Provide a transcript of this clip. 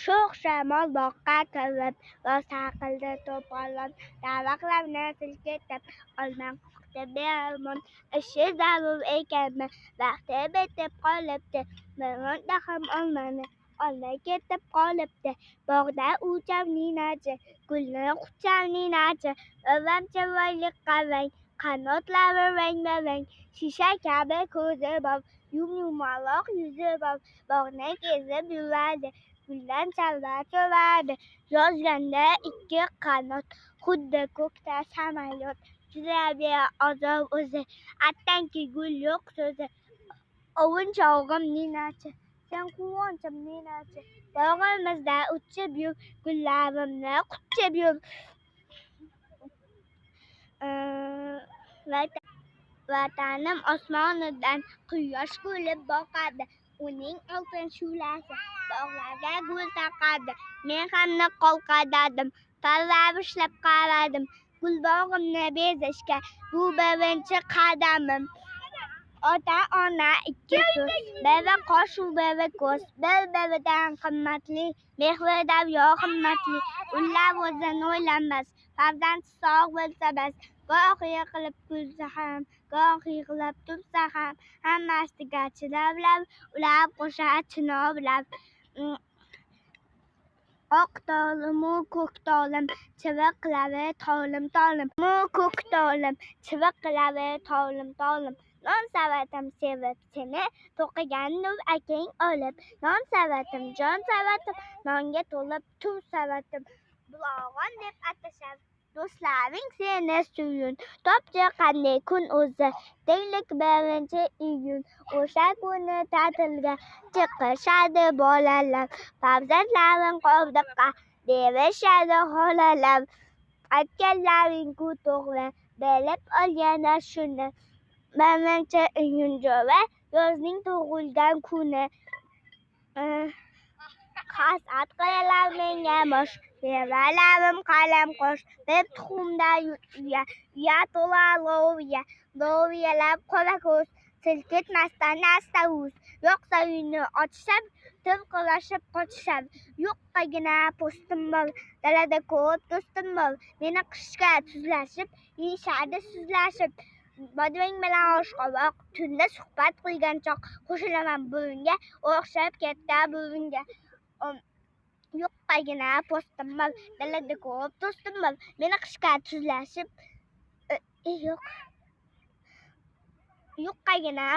Sho'x shamol boqqa kirib, rosa qildi to'polon. Davaqlarni silkitib, olmay qoqdi bearmon. Ishi zarur ekanmi, vaqti bitib qolibdi. Bironta ham olmani olmay ketib qolibdi. Bog'da uchar ninachi, gulni quchar ninachi. O'ram chiroyli qarang, qanotlari rang-barang. Shisha kabi ko'zi bor, yumaloq yuzi bor. Bog'ni kezib yuradi, guldan chorva so'radi. Yozganda ikki qanot, xuddi ko'kda samolyot. Chidaber ozor o'zi, attanki gul yo'q so'zi. Ovunchog'im ninachi, sen quvonchim ninachi. Bog'imizda uchib yur, gullarimni quchib yur. Vatanim osmonidan quyosh kulib boqadi. Uning oltin shu'lasi bog'larga gul taqadi. Men ham niqob qadadim, parvarishlab qaradim. Gulbog'imni bezashga bu birinchi qadamim. Ota-ona ikki so'z, biri qosh u biri ko'z. Bir-biridan qimmatli, mehri daryo himmatli. Ular o'zini o'ylamas, farzand sog' bo'lsa bas. Goh yiqilib kulsa ham, goh yig'lab tursa ham, hammasiga chidab ular qo'shar chinorlar. Oq tolimu ko'k tolim, chiriqlari tolim-tolim. Ko'k tolim, chiriqlari tolim-tolim. Non savatim sevib seni, to'qigan nur akang olib. Non savatim, jon savatim, nonga to'lib tur savatim. Bulog'on deb atashar do'stlaring seni suyun. Topchi qanday kun o'zi, deylik 1-iyun. O'sha kuni ta'tilga chiqishadi bolalar. Farzandlaring qoldiqqa berishadi xolalar. Aytganlaring-ku to'g'ri, bilib ol yana shuni. 1-iyun jo'ra, yozning tug'ilgan kuni. Hasad qilalar menga mosh, mevalarim qalam qosh. Bir tuxumda uya to'lar loviya. Loviyalar qora ko'z, silkitmasdan asta uz. Yo'qsa uyni ochishar, tirqirashib qochishar. Yo'qqagina po'stim bor, dalada ko'p do'stim bor. Meni qishga tuzlashib, yeyishadi suzlashib. Bodring bilan oshqovoq, tunda suhbat qilgan choq. Qo'shilaman burunga, o'xshab ketdi burunga. Yo'qqagina po'stim bor, dalada ko'p do'stim bor. Meni qishga tuzlashib, yo'qqagina